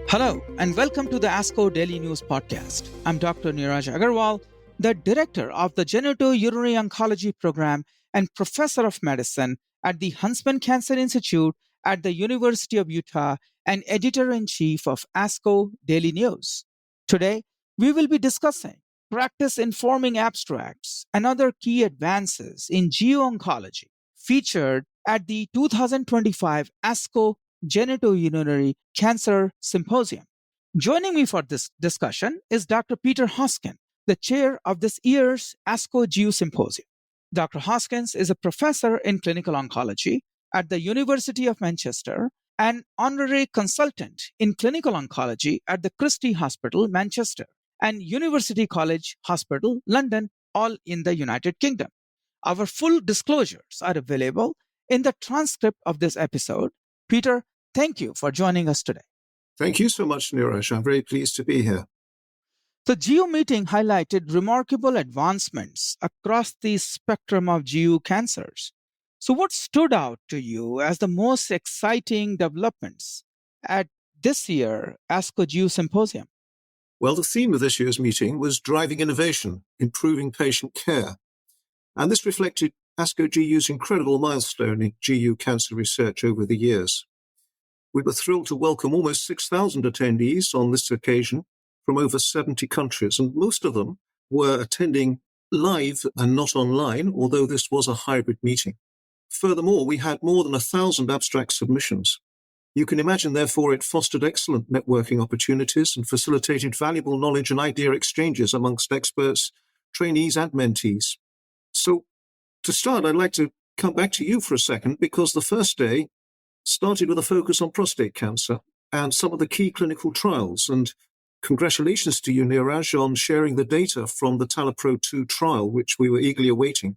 Hello, and welcome to the ASCO Daily News Podcast. I'm Dr. Neeraj Agarwal, the Director of the Genitourinary Oncology Program and Professor of Medicine at the Huntsman Cancer Institute at the University of Utah and Editor-in-Chief of ASCO Daily News. Today, we will be discussing practice-informing abstracts and other key advances in GU oncology featured at the 2025 ASCO Genitourinary Cancer Symposium. Joining me for this discussion is Dr. Peter Hoskin, the chair of this year's ASCO GU Symposium. Dr. Hoskins is a professor in clinical oncology at the University of Manchester and honorary consultant in clinical oncology at the Christie Hospital, Manchester, and University College Hospital, London, all in the United Kingdom. Our full disclosures are available in the transcript of this episode. Peter, thank you for joining us today. Thank you so much, Neeraj. I'm very pleased to be here. The GU meeting highlighted remarkable advancements across the spectrum of GU cancers. So what stood out to you as the most exciting developments at this year's ASCO GU Symposium? Well, the theme of this year's meeting was driving innovation, improving patient care. And this reflected ASCO GU's incredible milestone in GU cancer research over the years. We were thrilled to welcome almost 6,000 attendees on this occasion from over 70 countries, and most of them were attending live and not online, although this was a hybrid meeting. Furthermore, we had more than 1,000 abstract submissions. You can imagine, therefore, it fostered excellent networking opportunities and facilitated valuable knowledge and idea exchanges amongst experts, trainees, and mentees. So, to start, I'd like to come back to you for a second, because the first day started with a focus on prostate cancer and some of the key clinical trials. And congratulations to you, Neeraj, on sharing the data from the TALAPRO-2 trial, which we were eagerly awaiting.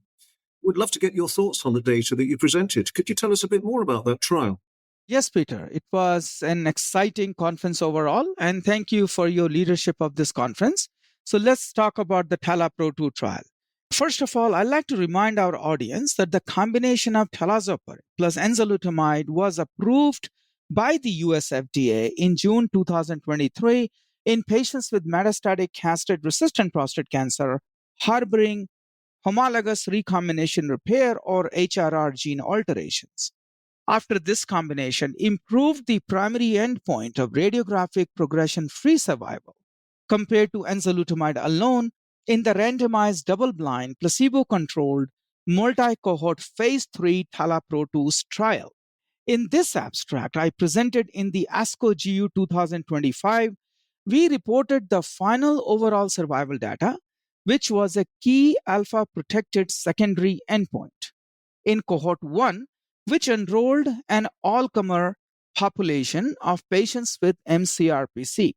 We'd love to get your thoughts on the data that you presented. Could you tell us a bit more about that trial? Yes, Peter. It was an exciting conference overall, and thank you for your leadership of this conference. So let's talk about the TALAPRO-2 trial. First of all, I'd like to remind our audience that the combination of talazoparib plus enzalutamide was approved by the US FDA in June 2023 in patients with metastatic castrate-resistant prostate cancer harboring homologous recombination repair or HRR gene alterations. After this combination improved the primary endpoint of radiographic progression-free survival compared to enzalutamide alone in the randomized double-blind, placebo-controlled, multi-cohort phase 3 TALAPRO-2 trial. In this abstract I presented in the ASCO GU 2025, we reported the final overall survival data, which was a key alpha-protected secondary endpoint. In cohort 1, which enrolled an all-comer population of patients with mCRPC.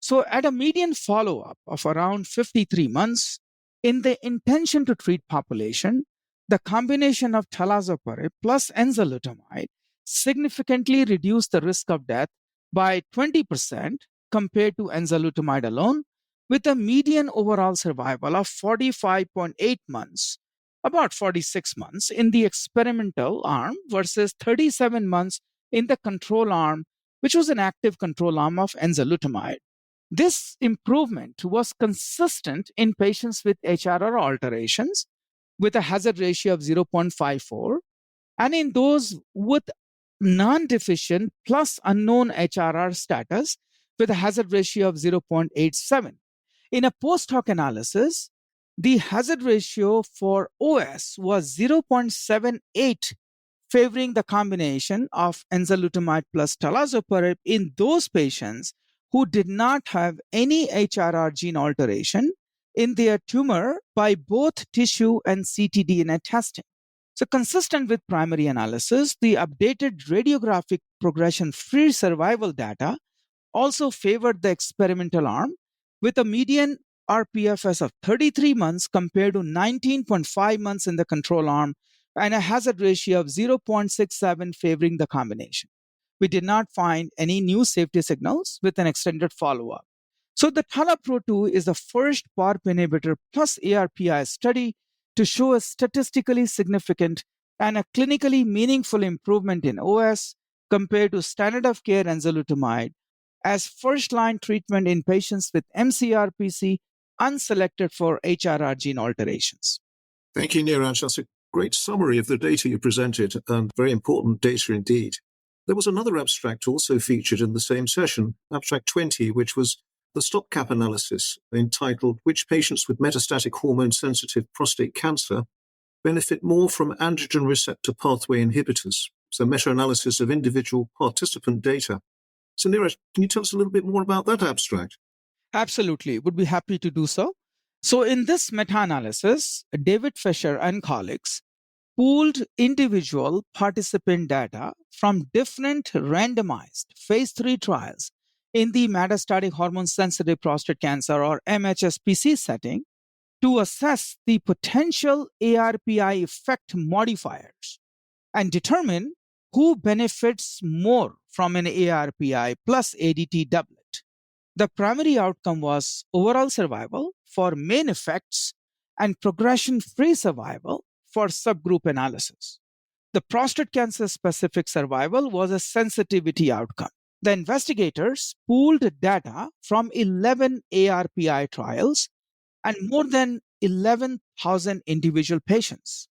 So at a median follow-up of around 53 months, in the intention to treat population, the combination of talazoparib plus enzalutamide significantly reduced the risk of death by 20% compared to enzalutamide alone, with a median overall survival of 45.8 months, about 46 months in the experimental arm versus 37 months in the control arm, which was an active control arm of enzalutamide. This improvement was consistent in patients with HRR alterations with a hazard ratio of 0.54 and in those with non-deficient plus unknown HRR status with a hazard ratio of 0.87. In a post-hoc analysis, the hazard ratio for OS was 0.78, favoring the combination of enzalutamide plus talazoparib in those patients who did not have any HRR gene alteration in their tumor by both tissue and ctDNA testing. So consistent with primary analysis, the updated radiographic progression-free survival data also favored the experimental arm with a median rPFS of 33 months compared to 19.5 months in the control arm and a hazard ratio of 0.67 favoring the combination. We did not find any new safety signals with an extended follow-up. So the TALAPRO-2 is the first PARP inhibitor plus ARPI study to show a statistically significant and a clinically meaningful improvement in OS compared to standard of care enzalutamide as first-line treatment in patients with mCRPC unselected for HRR gene alterations. Thank you, Neeraj. That's a great summary of the data you presented, and very important data indeed. There was another abstract also featured in the same session, Abstract 20, which was the stopgap analysis entitled Which Patients with Metastatic Hormone-Sensitive Prostate Cancer Benefit More from Androgen Receptor Pathway Inhibitors. So meta-analysis of individual participant data. So Neeraj, can you tell us a little bit more about that abstract? Absolutely, would be happy to do so. So in this meta-analysis, David Fisher and colleagues pooled individual participant data from different randomized phase 3 trials in the metastatic hormone-sensitive prostate cancer or MHSPC setting to assess the potential ARPI effect modifiers and determine who benefits more from an ARPI plus ADT doublet. The primary outcome was overall survival for main effects and progression-free survival for subgroup analysis. The prostate cancer-specific survival was a sensitivity outcome. The investigators pooled data from 11 ARPI trials and more than 11,000 individual patients.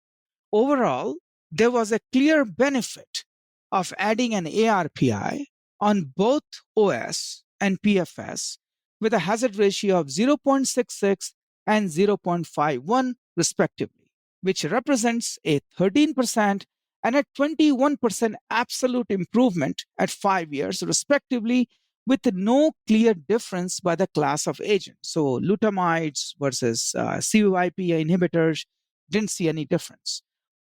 Overall, there was a clear benefit of adding an ARPI on both OS and PFS with a hazard ratio of 0.66 and 0.51 respectively, which represents a 13% and a 21% absolute improvement at 5 years respectively, with no clear difference by the class of agent. So lutamides versus CYP inhibitors didn't see any difference.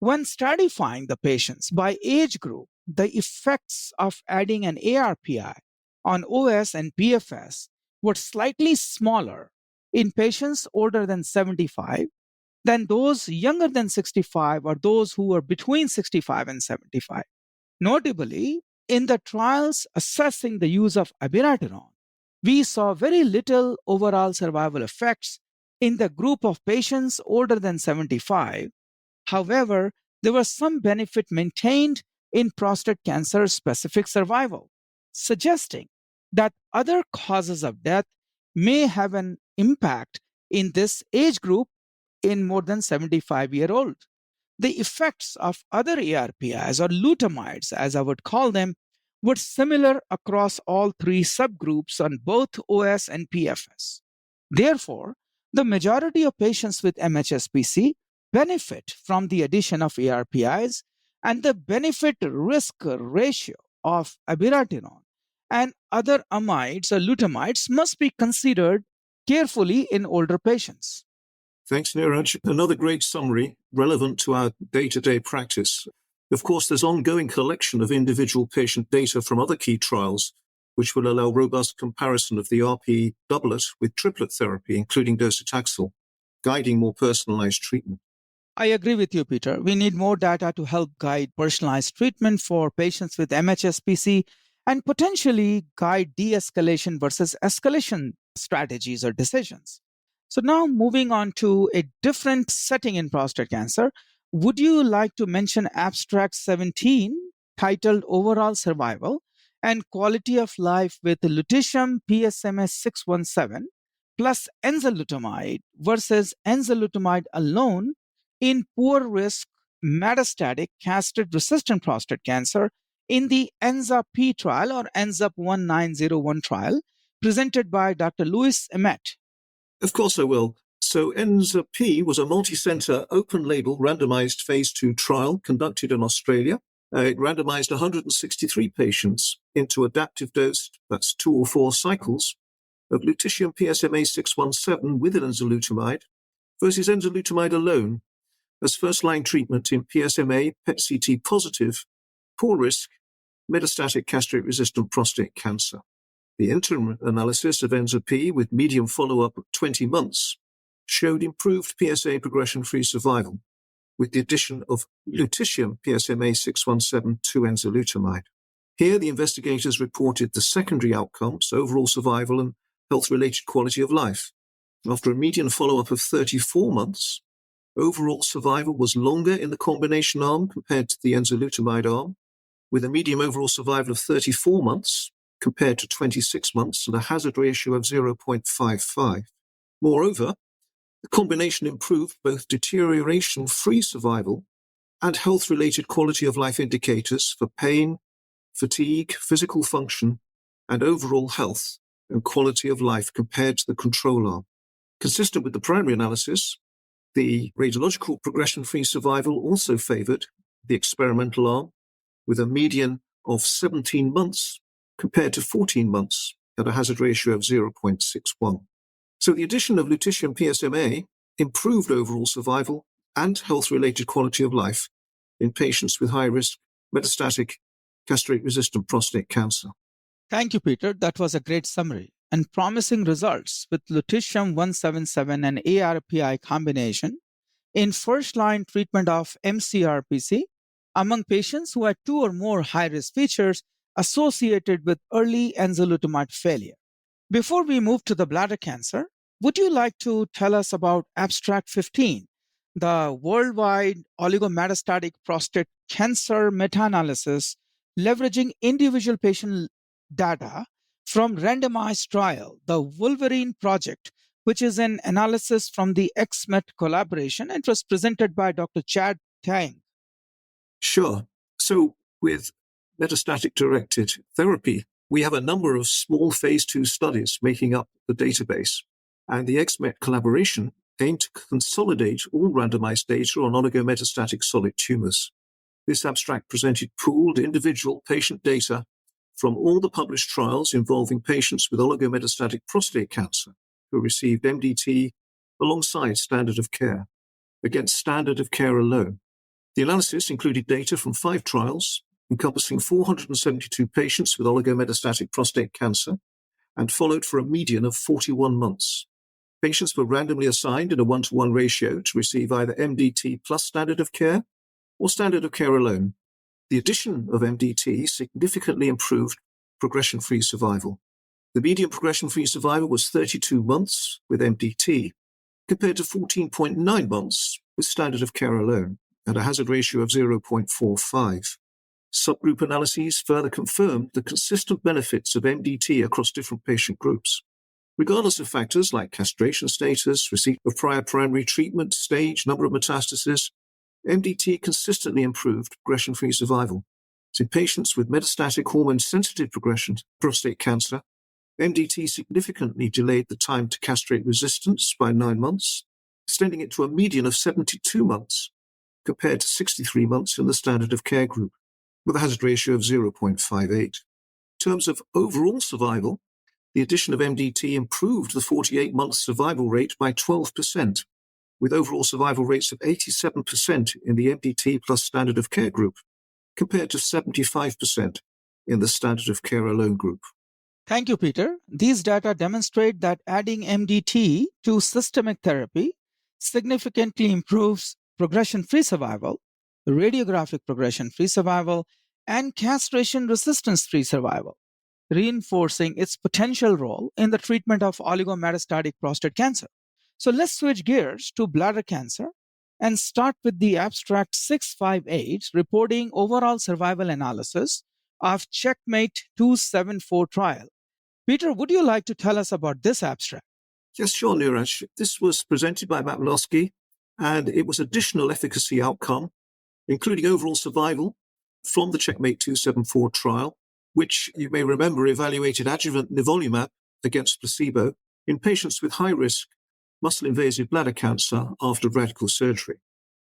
When stratifying the patients by age group, the effects of adding an ARPI on OS and PFS were slightly smaller in patients older than 75 than those younger than 65 or those who were between 65 and 75. Notably, in the trials assessing the use of abiraterone, we saw very little overall survival effects in the group of patients older than 75. However, there was some benefit maintained in prostate cancer specific survival, suggesting that other causes of death may have an impact in this age group in more than 75-year-old. The effects of other ARPIs or lutamides, as I would call them, were similar across all three subgroups on both OS and PFS. Therefore, the majority of patients with MHSPC benefit from the addition of ARPIs, and the benefit-risk ratio of abiraterone and other amides or lutamides must be considered carefully in older patients. Thanks, Neeraj. Another great summary relevant to our day-to-day practice. Of course, there's ongoing collection of individual patient data from other key trials, which will allow robust comparison of the RP doublet with triplet therapy, including docetaxel, guiding more personalized treatment. I agree with you, Peter. We need more data to help guide personalized treatment for patients with MHSPC and potentially guide de-escalation versus escalation strategies or decisions. So now moving on to a different setting in prostate cancer, would you like to mention abstract 17 titled Overall Survival and Quality of Life with Lutetium PSMA 617 plus enzalutamide versus enzalutamide alone in poor risk metastatic castrate-resistant prostate cancer in the ENZA-P trial or ENZA-1901 trial presented by Dr. Louis Emmett? Of course I will. So ENZA-P was a multi-center, open-label, randomized phase 2 trial conducted in Australia. It randomized 163 patients into adaptive dose, that's 2 or 4 cycles, of lutetium PSMA 617 with enzalutamide versus enzalutamide alone as first-line treatment in PSMA PET-CT positive, poor-risk, metastatic castrate-resistant prostate cancer. The interim analysis of ENZA-P with median follow-up of 20 months showed improved PSA progression-free survival with the addition of lutetium PSMA 617 to enzalutamide. Here, the investigators reported the secondary outcomes, overall survival and health-related quality of life. After a median follow-up of 34 months, overall survival was longer in the combination arm compared to the enzalutamide arm, with a median overall survival of 34 months compared to 26 months and a hazard ratio of 0.55. Moreover, the combination improved both deterioration-free survival and health-related quality of life indicators for pain, fatigue, physical function, and overall health and quality of life compared to the control arm. Consistent with the primary analysis, the radiological progression-free survival also favored the experimental arm with a median of 17 months compared to 14 months at a hazard ratio of 0.61. So the addition of lutetium PSMA improved overall survival and health-related quality of life in patients with high-risk metastatic castrate-resistant prostate cancer. Thank you, Peter. That was a great summary and promising results with lutetium-177 and ARPI combination in first-line treatment of mCRPC among patients who had 2 or more high-risk features associated with early enzalutamide failure. Before we move to the bladder cancer, would you like to tell us about Abstract 15, the worldwide oligometastatic prostate cancer meta-analysis leveraging individual patient data from randomized trial, the Wolverine Project, which is an analysis from the XMET collaboration and was presented by Dr. Chad Tang? Sure. So with metastatic-directed therapy, we have a number of small phase 2 studies making up the database, and the XMET collaboration aimed to consolidate all randomized data on oligometastatic solid tumors. This abstract presented pooled individual patient data from all the published trials involving patients with oligometastatic prostate cancer who received MDT alongside standard of care against standard of care alone. The analysis included data from 5 trials encompassing 472 patients with oligometastatic prostate cancer and followed for a median of 41 months. Patients were randomly assigned in a 1-to-1 ratio to receive either MDT plus standard of care or standard of care alone. The addition of MDT significantly improved progression-free survival. The median progression-free survival was 32 months with MDT, compared to 14.9 months with standard of care alone, at a hazard ratio of 0.45. Subgroup analyses further confirmed the consistent benefits of MDT across different patient groups. Regardless of factors like castration status, receipt of prior primary treatment, stage, number of metastases, MDT consistently improved progression-free survival. So in patients with metastatic hormone-sensitive progression prostate cancer, MDT significantly delayed the time to castrate resistance by 9 months, extending it to a median of 72 months, compared to 63 months in the standard of care group, with a hazard ratio of 0.58. In terms of overall survival, the addition of MDT improved the 48-month survival rate by 12%, with overall survival rates of 87% in the MDT plus standard of care group, compared to 75% in the standard of care alone group. Thank you, Peter. These data demonstrate that adding MDT to systemic therapy significantly improves progression-free survival, radiographic progression-free survival, and castration resistance-free survival, reinforcing its potential role in the treatment of oligometastatic prostate cancer. So let's switch gears to bladder cancer and start with the abstract 658 reporting overall survival analysis of Checkmate 274 trial. Peter, would you like to tell us about this abstract? Yes, sure, Neeraj. This was presented by Matlowski, and it was additional efficacy outcome, including overall survival from the Checkmate 274 trial, which you may remember evaluated adjuvant nivolumab against placebo in patients with high-risk muscle-invasive bladder cancer after radical surgery.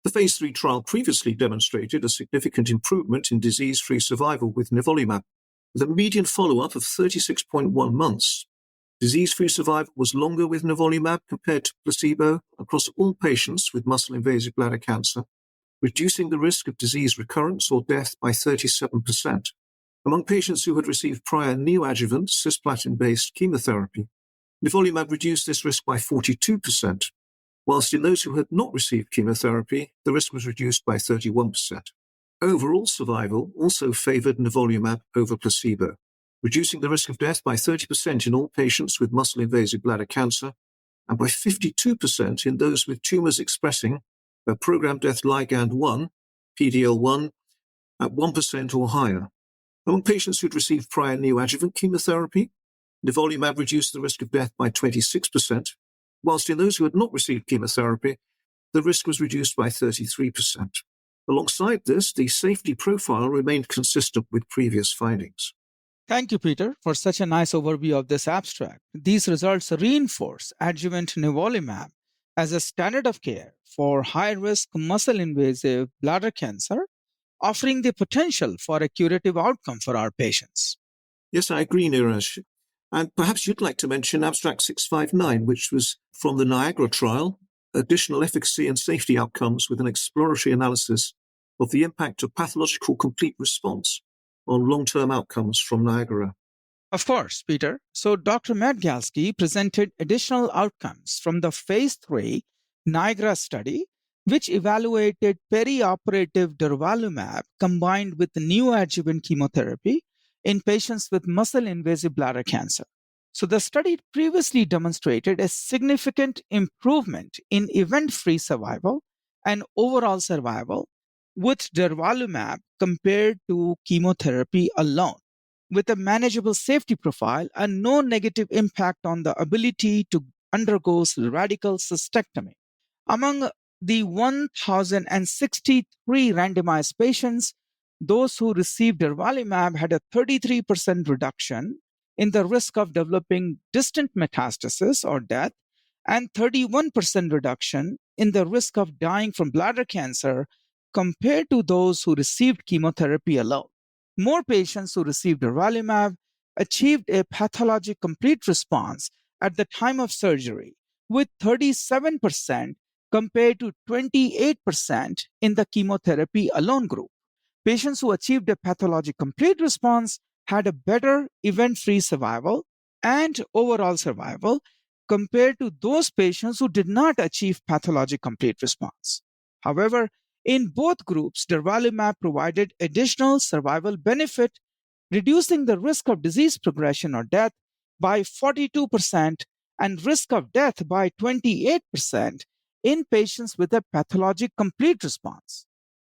The phase 3 trial previously demonstrated a significant improvement in disease-free survival with nivolumab, with a median follow-up of 36.1 months. Disease-free survival was longer with nivolumab compared to placebo across all patients with muscle-invasive bladder cancer, reducing the risk of disease recurrence or death by 37%. Among patients who had received prior neoadjuvant cisplatin-based chemotherapy, nivolumab reduced this risk by 42%, whilst in those who had not received chemotherapy, the risk was reduced by 31%. Overall survival also favored nivolumab over placebo, reducing the risk of death by 30% in all patients with muscle-invasive bladder cancer and by 52% in those with tumors expressing a programmed death ligand 1, PDL1, at 1% or higher. Among patients who'd received prior neoadjuvant chemotherapy, nivolumab reduced the risk of death by 26%, whilst in those who had not received chemotherapy, the risk was reduced by 33%. Alongside this, the safety profile remained consistent with previous findings. Thank you, Peter, for such a nice overview of this abstract. These results reinforce adjuvant nivolumab as a standard of care for high-risk muscle-invasive bladder cancer, offering the potential for a curative outcome for our patients. Yes, I agree, Neeraj. And perhaps you'd like to mention Abstract 659, which was from the Niagara trial, additional efficacy and safety outcomes with an exploratory analysis of the impact of pathological complete response on long-term outcomes from Niagara. Of course, Peter. So Dr. Madgalski presented additional outcomes from the phase 3 Niagara study, which evaluated perioperative durvalumab combined with neoadjuvant chemotherapy in patients with muscle-invasive bladder cancer. So the study previously demonstrated a significant improvement in event-free survival and overall survival with durvalumab compared to chemotherapy alone, with a manageable safety profile and no negative impact on the ability to undergo radical cystectomy. Among the 1,063 randomized patients, those who received durvalumab had a 33% reduction in the risk of developing distant metastasis or death, and 31% reduction in the risk of dying from bladder cancer compared to those who received chemotherapy alone. More patients who received durvalumab achieved a pathologic complete response at the time of surgery, with 37% compared to 28% in the chemotherapy alone group. Patients who achieved a pathologic complete response had a better event-free survival and overall survival compared to those patients who did not achieve pathologic complete response. However, in both groups, durvalumab provided additional survival benefit, reducing the risk of disease progression or death by 42% and risk of death by 28% in patients with a pathologic complete response.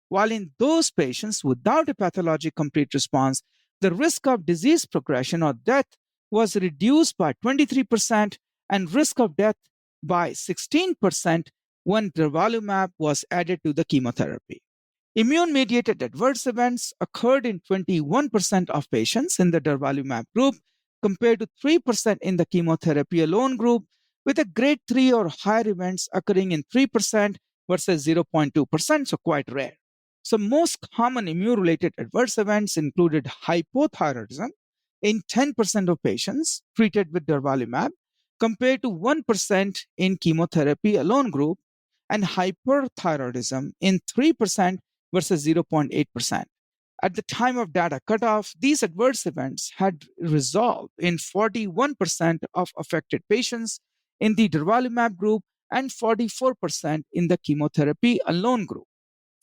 While in those patients without a pathologic complete response, the risk of disease progression or death was reduced by 23% and risk of death by 16% when durvalumab was added to the chemotherapy. Immune-mediated adverse events occurred in 21% of patients in the durvalumab group compared to 3% in the chemotherapy alone group, with a grade 3 or higher events occurring in 3% versus 0.2%, so quite rare. So most common immune-related adverse events included hypothyroidism in 10% of patients treated with durvalumab compared to 1% in chemotherapy alone group, and hyperthyroidism in 3% versus 0.8%. At the time of data cutoff, these adverse events had resolved in 41% of affected patients in the durvalumab group and 44% in the chemotherapy alone group.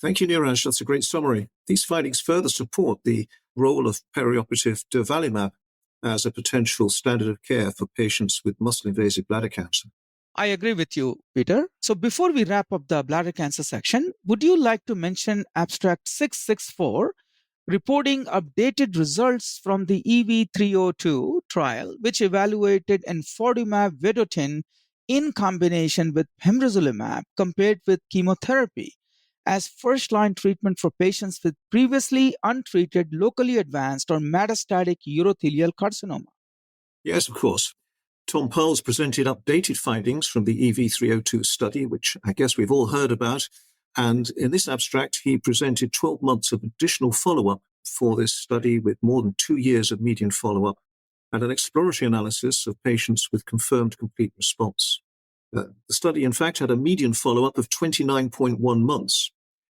Thank you, Neeraj. That's a great summary. These findings further support the role of perioperative durvalumab as a potential standard of care for patients with muscle-invasive bladder cancer. I agree with you, Peter. So before we wrap up the bladder cancer section, would you like to mention Abstract 664, reporting updated results from the EV302 trial, which evaluated enfortumab vedotin in combination with pembrolizumab compared with chemotherapy as first-line treatment for patients with previously untreated locally advanced or metastatic urothelial carcinoma? Yes, of course. Tom Powles presented updated findings from the EV302 study, which I guess we've all heard about. And in this abstract, he presented 12 months of additional follow-up for this study with more than 2 years of median follow-up and an exploratory analysis of patients with confirmed complete response. The study, in fact, had a median follow-up of 29.1 months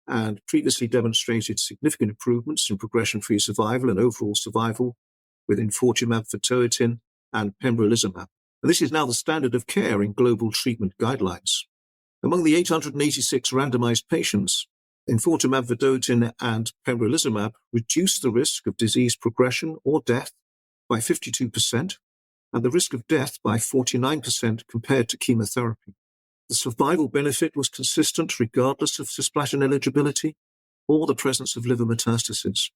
and previously demonstrated significant improvements in progression-free survival and overall survival with enfortumab vedotin and pembrolizumab. And this is now the standard of care in global treatment guidelines. Among the 886 randomized patients, enfortumab vedotin and pembrolizumab reduced the risk of disease progression or death by 52% and the risk of death by 49% compared to chemotherapy. The survival benefit was consistent regardless of cisplatin eligibility or the presence of liver metastases.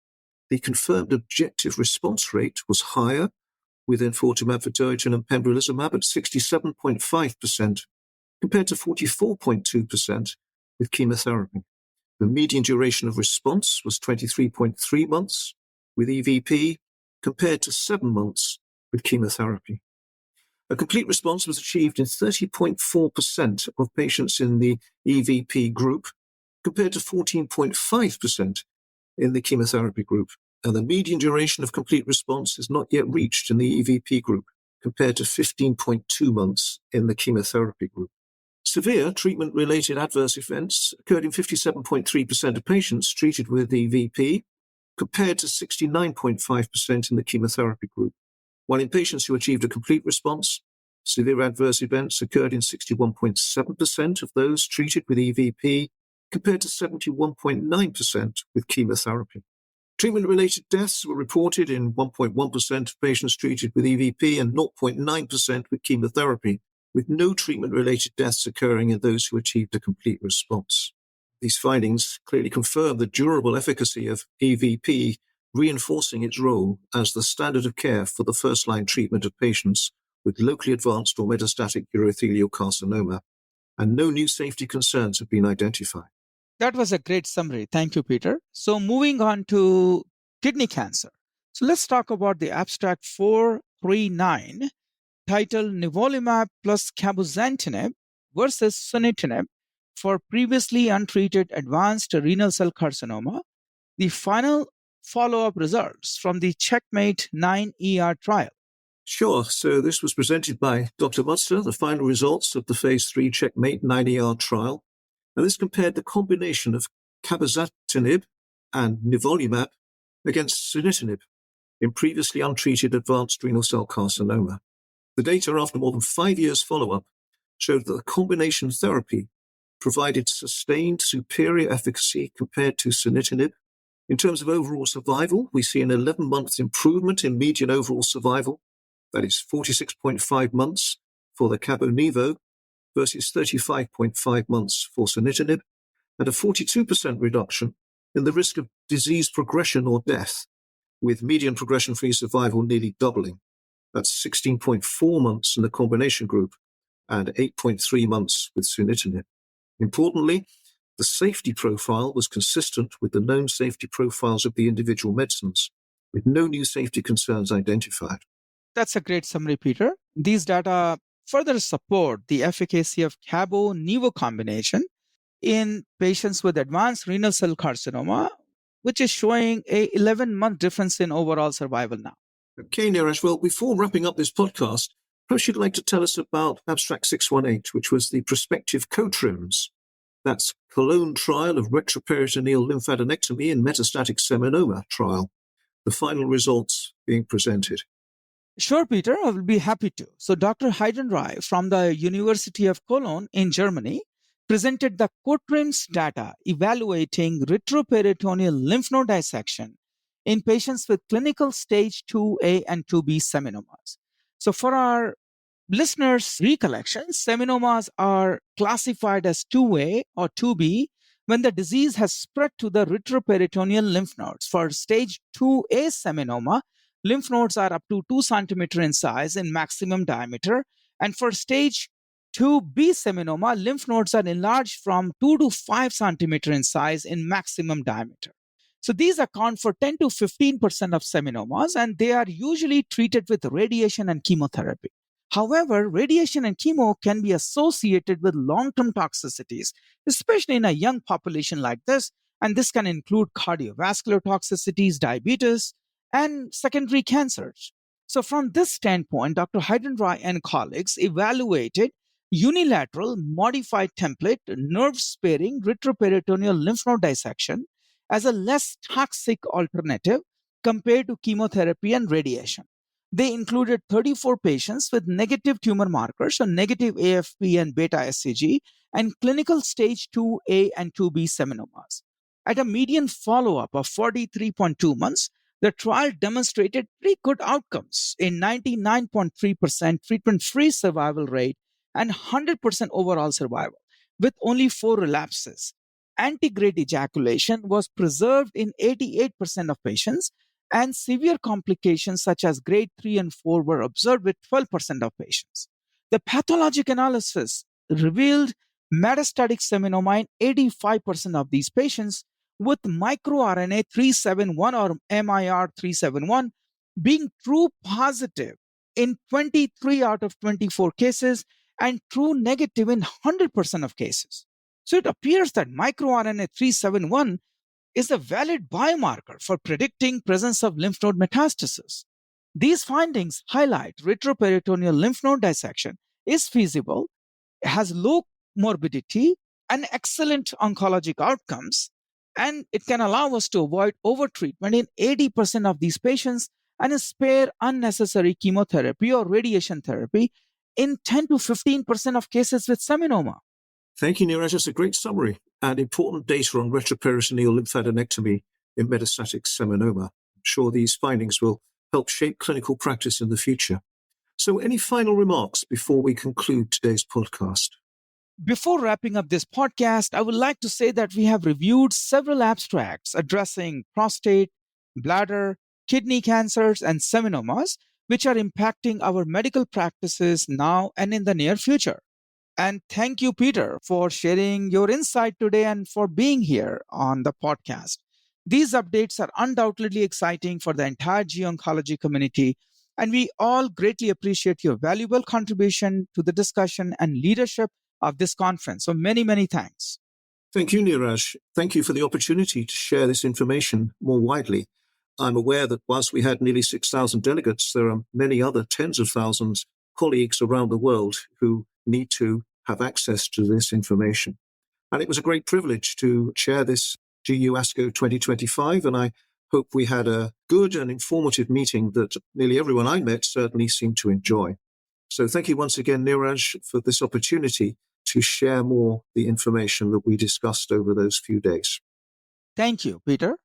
the confirmed objective response rate was higher with enfortumab vedotin and pembrolizumab at 67.5% compared to 44.2% with chemotherapy. The median duration of response was 23.3 months with EVP compared to 7 months with chemotherapy. A complete response was achieved in 30.4% of patients in the EVP group compared to 14.5% in the chemotherapy group. And the median duration of complete response is not yet reached in the EVP group compared to 15.2 months in the chemotherapy group. Severe treatment-related adverse events occurred in 57.3% of patients treated with EVP compared to 69.5% in the chemotherapy group. While in patients who achieved a complete response, severe adverse events occurred in 61.7% of those treated with EVP compared to 71.9% with chemotherapy. Treatment-related deaths were reported in 1.1% of patients treated with EVP and 0.9% with chemotherapy, with no treatment-related deaths occurring in those who achieved a complete response. These findings clearly confirm the durable efficacy of EVP, reinforcing its role as the standard of care for the first-line treatment of patients with locally advanced or metastatic urothelial carcinoma, and no new safety concerns have been identified. That was a great summary. Thank you, Peter. So moving on to kidney cancer. So let's talk about the abstract 439 titled Nivolumab plus cabozantinib versus sunitinib for previously untreated advanced renal cell carcinoma, the final follow-up results from the Checkmate 9ER trial. Sure. So this was presented by Dr. Mutzer, the final results of the phase 3 Checkmate 9ER trial. And this compared the combination of cabozantinib and nivolumab against sunitinib in previously untreated advanced renal cell carcinoma. The data after more than 5 years follow-up showed that the combination therapy provided sustained superior efficacy compared to sunitinib. In terms of overall survival, we see an 11-month improvement in median overall survival. That is 46.5 months for the cabo-nivo versus 35.5 months for sunitinib, and a 42% reduction in the risk of disease progression or death, with median progression-free survival nearly doubling. That's 16.4 months in the combination group and 8.3 months with sunitinib. Importantly, the safety profile was consistent with the known safety profiles of the individual medicines, with no new safety concerns identified. That's a great summary, Peter. These data further support the efficacy of cabo-nivo combination in patients with advanced renal cell carcinoma, which is showing a 11-month difference in overall survival now. Okay, Neeraj, well, before wrapping up this podcast, perhaps you'd like to tell us about Abstract 618, which was the prospective co-trims. That's Cologne trial of retroperitoneal lymphadenectomy in metastatic seminoma trial. The final results being presented. Sure, Peter, I will be happy to. So Dr. Heidenreich from the University of Cologne in Germany presented the co-trims data evaluating retroperitoneal lymph node dissection in patients with clinical stage 2A and 2B seminomas. So for our listeners' recollection, seminomas are classified as 2A or 2B when the disease has spread to the retroperitoneal lymph nodes. For stage 2A seminoma, lymph nodes are up to 2 centimeter in size in maximum diameter. And for stage 2B seminoma, lymph nodes are enlarged from 2 to 5 centimeter in size in maximum diameter. So these account for 10 to 15% of seminomas, and they are usually treated with radiation and chemotherapy. However, radiation and chemo can be associated with long-term toxicities, especially in a young population like this, and this can include cardiovascular toxicities, diabetes, and secondary cancers. So from this standpoint, Dr. Heidenreich and colleagues evaluated unilateral modified template nerve-sparing retroperitoneal lymph node dissection as a less toxic alternative compared to chemotherapy and radiation. They included 34 patients with negative tumor markers, so negative AFP and beta SCG, and clinical stage 2A and 2B seminomas. At a median follow-up of 43.2 months, the trial demonstrated pretty good outcomes in 99.3% treatment-free survival rate and 100% overall survival, with only 4 relapses. antegrade ejaculation was preserved in 88% of patients, and severe complications such as grade 3 and 4 were observed with 12% of patients. The pathologic analysis revealed metastatic seminoma in 85% of these patients, with microRNA 371 or MIR 371 being true positive in 23 out of 24 cases and true negative in 100% of cases. So it appears that microRNA 371 is a valid biomarker for predicting presence of lymph node metastasis. These findings highlight retroperitoneal lymph node dissection is feasible, has low morbidity and excellent oncologic outcomes, and it can allow us to avoid overtreatment in 80% of these patients and spare unnecessary chemotherapy or radiation therapy in 10 to 15% of cases with seminoma. Thank you, Neeraj. That's a great summary and important data on retroperitoneal lymphadenectomy in metastatic seminoma. I'm sure these findings will help shape clinical practice in the future. So any final remarks before we conclude today's podcast? Before wrapping up this podcast, I would like to say that we have reviewed several abstracts addressing prostate, bladder, kidney cancers, and seminomas, which are impacting our medical practices now and in the near future. And thank you, Peter, for sharing your insight today and for being here on the podcast. These updates are undoubtedly exciting for the entire GU oncology community, and we all greatly appreciate your valuable contribution to the discussion and leadership of this conference. So many, many thanks. Thank you, Neeraj. Thank you for the opportunity to share this information more widely. I'm aware that whilst we had nearly 6,000 delegates, there are many other tens of thousands colleagues around the world who need to have access to this information. And it was a great privilege to chair this GU ASCO 2025, and I hope we had a good and informative meeting that nearly everyone I met certainly seemed to enjoy. So thank you once again, Neeraj, for this opportunity to share more the information that we discussed over those few days. Thank you, Peter.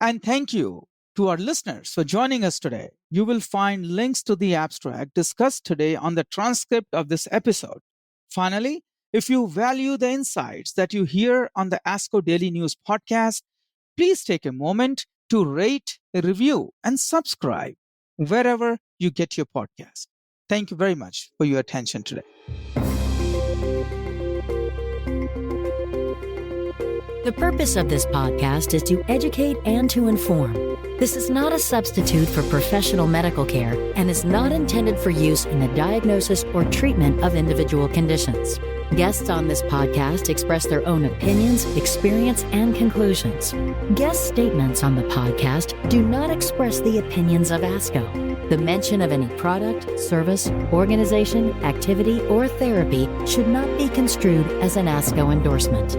And thank you to our listeners for joining us today. You will find links to the abstract discussed today on the transcript of this episode. Finally, if you value the insights that you hear on the ASCO Daily News Podcast, please take a moment to rate, review, and subscribe wherever you get your podcast. Thank you very much for your attention today. The purpose of this podcast is to educate and to inform. This is not a substitute for professional medical care and is not intended for use in the diagnosis or treatment of individual conditions. Guests on this podcast express their own opinions, experience, and conclusions. Guest statements on the podcast do not express the opinions of ASCO. The mention of any product, service, organization, activity, or therapy should not be construed as an ASCO endorsement.